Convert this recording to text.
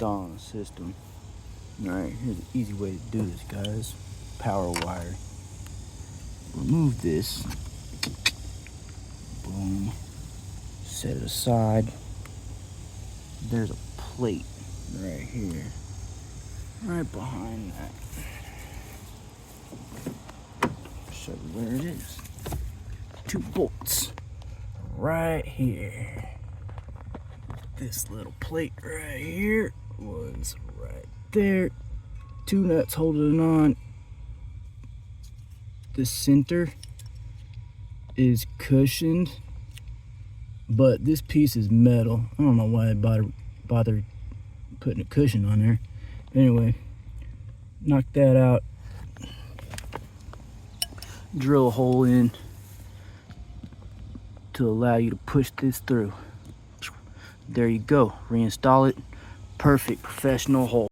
installing the system. Alright, here's an easy way to do this, guys. Power wire. Remove this. Boom. Set it aside. There's a plate right here. Right behind that. Show you where it is. 2 bolts. Right here. This little plate right here was right there. 2 nuts holding it on. The center is cushioned, but this piece is metal. I don't know why I bothered putting a cushion on there. Anyway, knock that out. Drill a hole in to allow you to push this through. There you go. Reinstall it. Perfect professional hole.